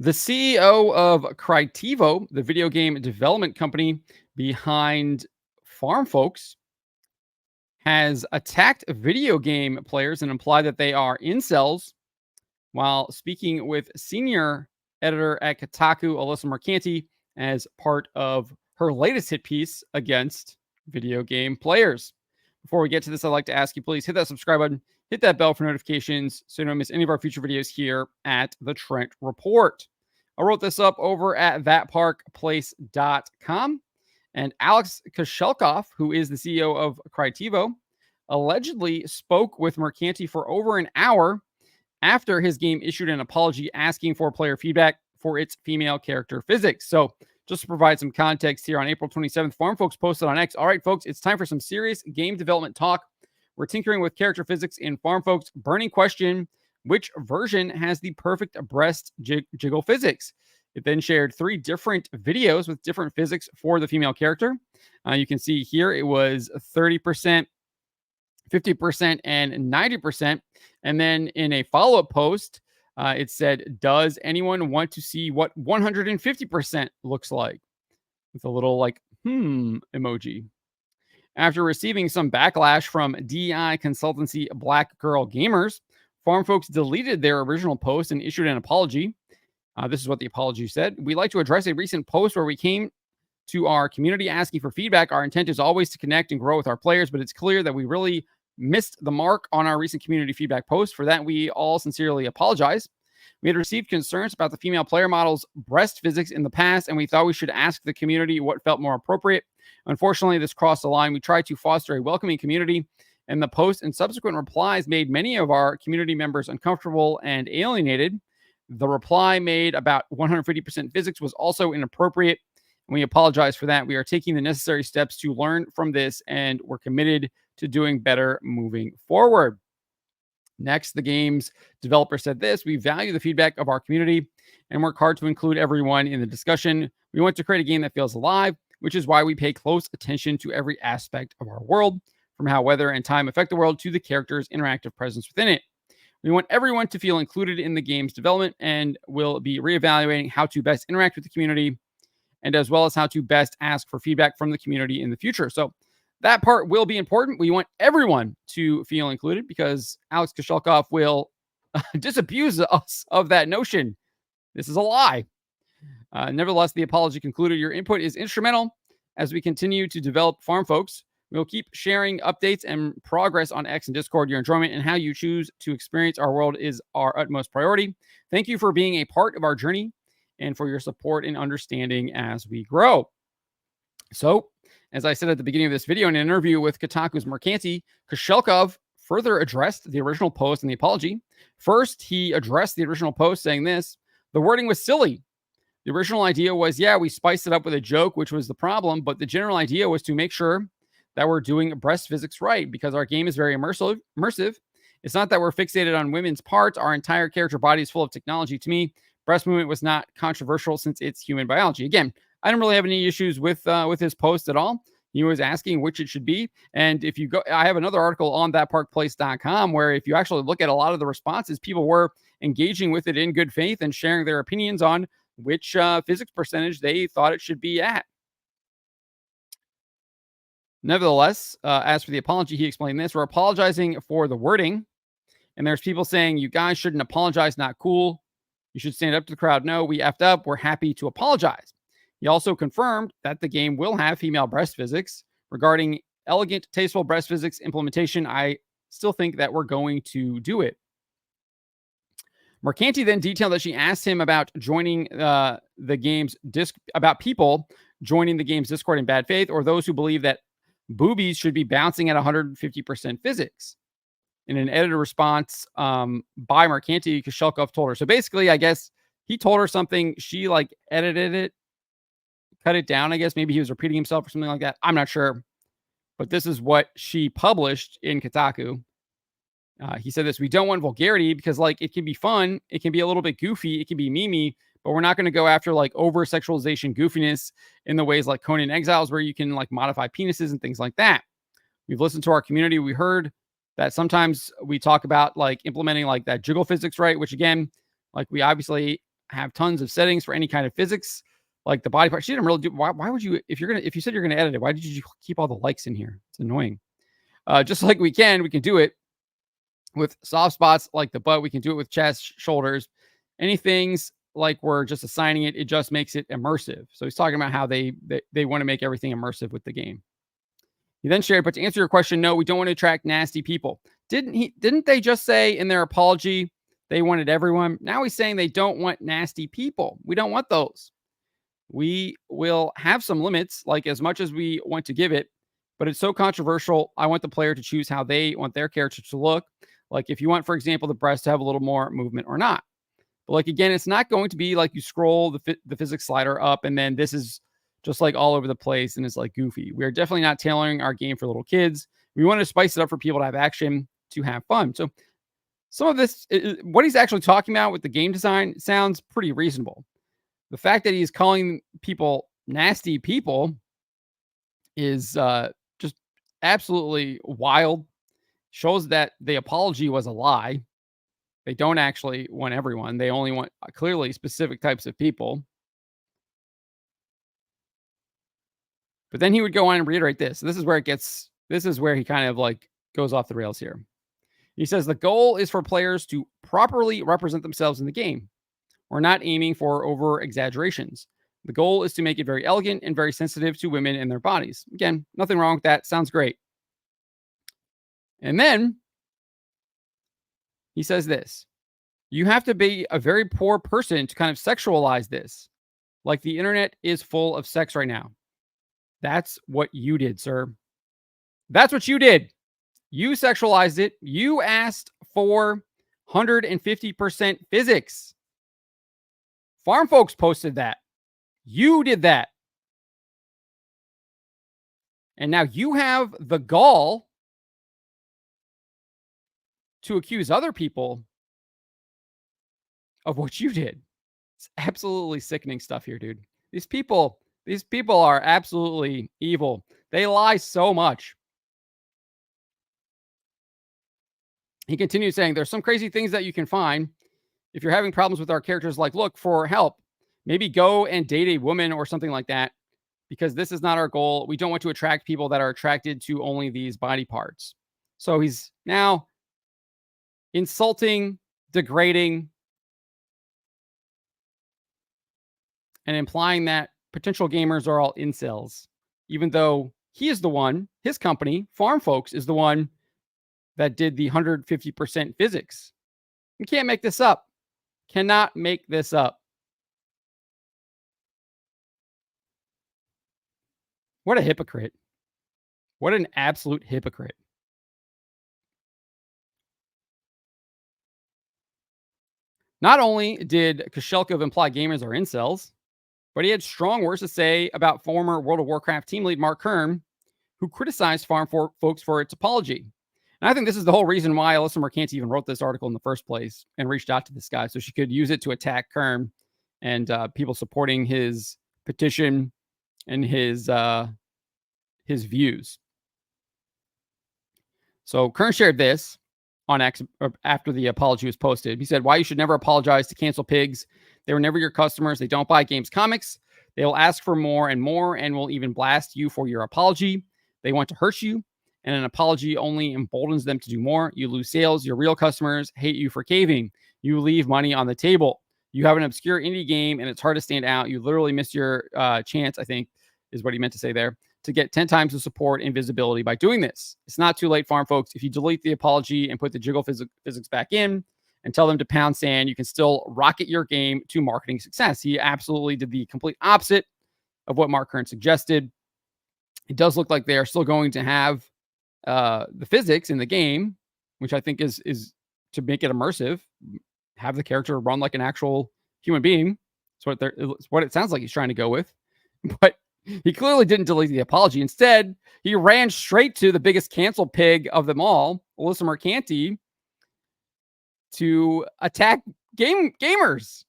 The CEO of Crytiv, the video game development company behind Farm Folks, has attacked video game players and implied that they are incels while speaking with senior editor at Kotaku, Alyssa Mercante, as part of her latest hit piece against video game players. Before we get to this, I'd like to ask you, please hit that subscribe button, hit that bell for notifications so you don't miss any of our future videos here at the Trent Report. I wrote this up over at thatparkplace.com. And Alex Kushelkov, who is the CEO of Crytiv, allegedly spoke with Mercante for over an hour after his game issued an apology asking for player feedback for its female character physics. So, just to provide some context here, on April 27th, Farm Folks posted on X, "All right, folks, it's time for some serious game development talk. We're tinkering with character physics in Farm Folks. Burning question, which version has the perfect breast jiggle physics?" It then shared 3 different videos with different physics for the female character. You can see here it was 30%, 50%, and 90%. And then in a follow-up post, it said, "Does anyone want to see what 150% looks like?" With a little like, emoji. After receiving some backlash from DI consultancy Black Girl Gamers, Farm Folks deleted their original post and issued an apology. This is what the apology said. "We'd like to address a recent post where we came to our community asking for feedback. Our intent is always to connect and grow with our players, but it's clear that we really missed the mark on our recent community feedback post. For that, we all sincerely apologize. We had received concerns about the female player model's breast physics in the past, and we thought we should ask the community what felt more appropriate. Unfortunately, this crossed the line. We tried to foster a welcoming community, and the post and subsequent replies made many of our community members uncomfortable and alienated. The reply made about 150% physics was also inappropriate, and we apologize for that. We are taking the necessary steps to learn from this, and we're committed to doing better moving forward." Next, the game's developer said this: "We value the feedback of our community and work hard to include everyone in the discussion. We want to create a game that feels alive, which is why we pay close attention to every aspect of our world, from how weather and time affect the world to the character's interactive presence within it. We want everyone to feel included in the game's development, and will be reevaluating how to best interact with the community, and as well as how to best ask for feedback from the community in the future." So that part will be important. We want everyone to feel included because Alex Kushelkov will disabuse us of that notion. This is a lie. Nevertheless, the apology concluded, "Your input is instrumental as we continue to develop Farm Folks. We'll keep sharing updates and progress on X and Discord. Your enjoyment and how you choose to experience our world is our utmost priority. Thank you for being a part of our journey and for your support and understanding as we grow." So, as I said at the beginning of this video, in an interview with Kotaku's Mercante, Kushelkov further addressed the original post and the apology. First, he addressed the original post saying this: "The wording was silly. The original idea was, yeah, we spiced it up with a joke, which was the problem, but the general idea was to make sure that we're doing breast physics right, because our game is very immersive. It's not that we're fixated on women's parts. Our entire character body is full of technology. To me, breast movement was not controversial since it's human biology." Again, I don't really have any issues with his post at all. He was asking which it should be. And if you go, I have another article on thatparkplace.com where if you actually look at a lot of the responses, people were engaging with it in good faith and sharing their opinions on which physics percentage they thought it should be at. Nevertheless, as for the apology, he explained this: "We're apologizing for the wording. And there's people saying, you guys shouldn't apologize, not cool. You should stand up to the crowd. No, we effed up. We're happy to apologize." He also confirmed that the game will have female breast physics. Regarding elegant, tasteful breast physics implementation, I still think that we're going to do it. Mercante then detailed that she asked him about joining the game's about people joining the game's Discord in bad faith, or those who believe that boobies should be bouncing at 150% physics. In an edited response by Mercante, Kushelkov told her. So basically, I guess he told her something. She like edited it, cut it down. I guess maybe he was repeating himself or something like that. I'm not sure. But this is what she published in Kotaku. He said this: "We don't want vulgarity because like it can be fun. It can be a little bit goofy. It can be memey, but we're not going to go after like over sexualization goofiness in the ways like Conan Exiles, where you can like modify penises and things like that. We've listened to our community. We heard that sometimes we talk about like implementing like that jiggle physics, right? Which again, like we obviously have tons of settings for any kind of physics, like the body part. She didn't really do. Why would you, if you said you're gonna edit it, why did you keep all the likes in here? It's annoying. Just like we can do it with soft spots like the butt. We can do it with chest, shoulders, any things like we're just assigning it. It just makes it immersive. So he's talking about how they want to make everything immersive with the game. He then shared, but to answer your question, no, we don't want to attract nasty people. Didn't they just say in their apology they wanted everyone? Now he's saying they don't want nasty people. We don't want those. We will have some limits, like as much as we want to give it, but it's so controversial. I want the player to choose how they want their character to look. Like if you want, for example, the breast to have a little more movement or not. But like, again, it's not going to be like you scroll the physics slider up and then this is just like all over the place and it's like goofy. We are definitely not tailoring our game for little kids. We want to spice it up for people to have action, to have fun. So some of this, what he's actually talking about with the game design sounds pretty reasonable. The fact that he's calling people nasty people is just absolutely wild. Shows that the apology was a lie. They don't actually want everyone. They only want clearly specific types of people. But then he would go on and reiterate this. This is where he kind of like goes off the rails here. He says the goal is for players to properly represent themselves in the game. We're not aiming for over exaggerations. The goal is to make it very elegant and very sensitive to women and their bodies. Again, nothing wrong with that. Sounds great. And then he says this. You have to be a very poor person to kind of sexualize this. Like the internet is full of sex right now. That's what you did, sir. That's what you did. You sexualized it. You asked for 150% physics. Farm folks posted that. You did that. And now you have the gall to accuse other people of what you did. It's absolutely sickening stuff here, dude. These people are absolutely evil. They lie so much. He continues saying, there's some crazy things that you can find. If you're having problems with our characters, like, look for help. Maybe go and date a woman or something like that, because this is not our goal. We don't want to attract people that are attracted to only these body parts. So he's now insulting, degrading, and implying that potential gamers are all incels, even though he is the one, his company, Farm Folks, is the one that did the 150% physics. You can't make this up. Cannot make this up. What a hypocrite. What an absolute hypocrite. Not only did Kushelkov imply gamers are incels, but he had strong words to say about former World of Warcraft team lead Mark Kern, who criticized Farm Folks for its apology. And I think this is the whole reason why Alyssa Mercante even wrote this article in the first place and reached out to this guy, so she could use it to attack Kern and people supporting his petition and his views. So Kern shared this on X after the apology was posted. He said, why you should never apologize to cancel pigs. They were never your customers. They don't buy games comics. They will ask for more and more and will even blast you for your apology. They want to hurt you, and an apology only emboldens them to do more. You lose sales. Your real customers hate you for caving. You leave money on the table. You have an obscure indie game, and it's hard to stand out. You literally missed your chance, I think, is what he meant to say there, to get 10 times the support and visibility by doing this. It's not too late, Farm Folks. If you delete the apology and put the jiggle physics back in and tell them to pound sand, you can still rocket your game to marketing success. He absolutely did the complete opposite of what Mark Kern suggested. It does look like they are still going to have the physics in the game, which I think is to make it immersive, have the character run like an actual human being. It's what it sounds like he's trying to go with. But he clearly didn't delete the apology. Instead, he ran straight to the biggest cancel pig of them all, Alyssa Mercante, to attack gamers.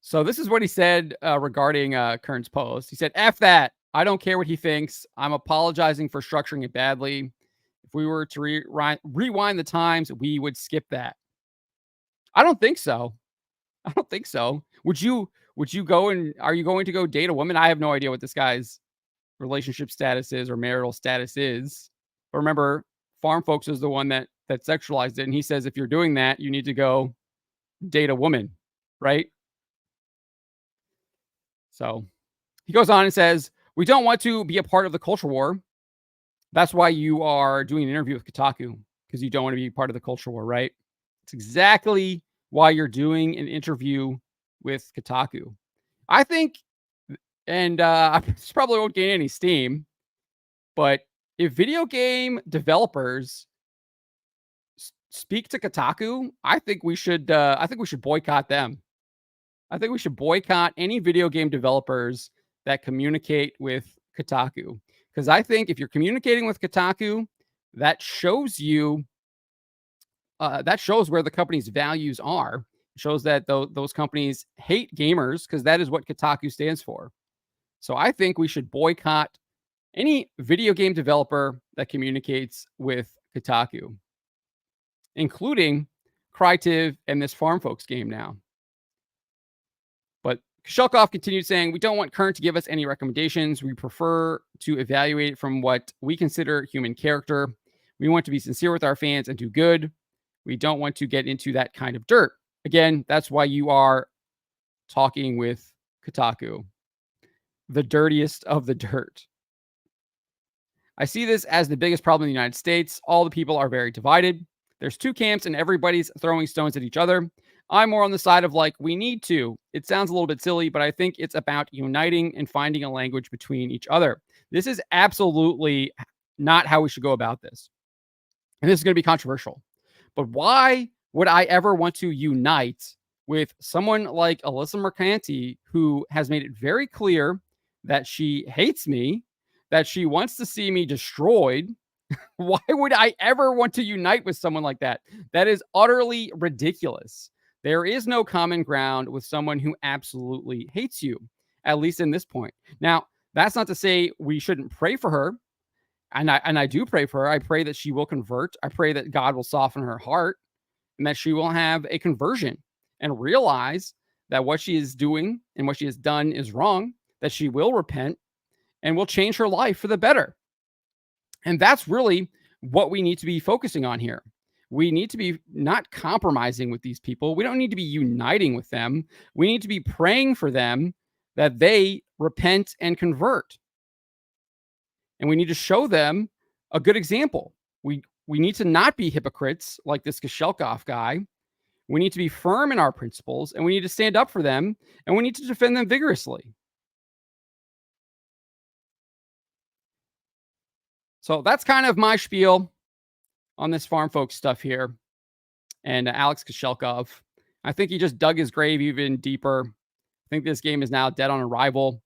So this is what he said regarding Kern's post. He said, F that. I don't care what he thinks. I'm apologizing for structuring it badly. If we were to rewind the times, we would skip that. I don't think so. I don't think so. Would you go and are you going to go date a woman? I have no idea what this guy's relationship status is or marital status is. But remember, Farm Folks is the one that sexualized it, and he says if you're doing that, you need to go date a woman, right? So he goes on and says, "We don't want to be a part of the culture war. That's why you are doing an interview with Kotaku, because you don't want to be part of the culture war, right? It's exactly why you're doing an interview with Kotaku. I think, and this probably won't gain any steam, but if video game developers speak to Kotaku, I think we should. I think we should boycott them. I think we should boycott any video game developers that communicate with Kotaku, because I think if you're communicating with Kotaku, that shows you that shows where the company's values are. It shows that those companies hate gamers, because that is what Kotaku stands for. So I think we should boycott any video game developer that communicates with Kotaku, including Crytiv and this Farm Folks game now. But Kushelkov continued saying, "We don't want Kern to give us any recommendations. We prefer to evaluate from what we consider human character. We want to be sincere with our fans and do good. We don't want to get into that kind of dirt." Again, that's why you are talking with Kotaku, the dirtiest of the dirt. "I see this as the biggest problem in the United States. All the people are very divided. There's two camps and everybody's throwing stones at each other. I'm more on the side of like, we need to. It sounds a little bit silly, but I think it's about uniting and finding a language between each other. This is absolutely not how we should go about this. And this is going to be controversial. But why would I ever want to unite with someone like Alyssa Mercante, who has made it very clear that she hates me, that she wants to see me destroyed? Why would I ever want to unite with someone like that? That is utterly ridiculous. There is no common ground with someone who absolutely hates you, at least in this point. Now, that's not to say we shouldn't pray for her. And I do pray for her. I pray that she will convert. I pray that God will soften her heart and that she will have a conversion and realize that what she is doing and what she has done is wrong, that she will repent and will change her life for the better. And that's really what we need to be focusing on here. We need to be not compromising with these people. We don't need to be uniting with them. We need to be praying for them that they repent and convert. And we need to show them a good example. We need to not be hypocrites like this Kushelkov guy. We need to be firm in our principles, and we need to stand up for them, and we need to defend them vigorously. So that's kind of my spiel on this Farm Folks stuff here. And Alex Kushelkov, I think he just dug his grave even deeper. I think this game is now dead on arrival.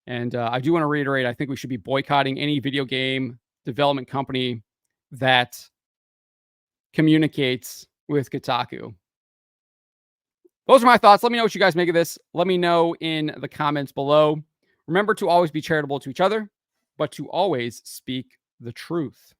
And I do want to reiterate, I think we should be boycotting any video game development company that communicates with Kotaku. Those are my thoughts. Let me know what you guys make of this. Let me know in the comments below. Remember to always be charitable to each other, but to always speak the truth.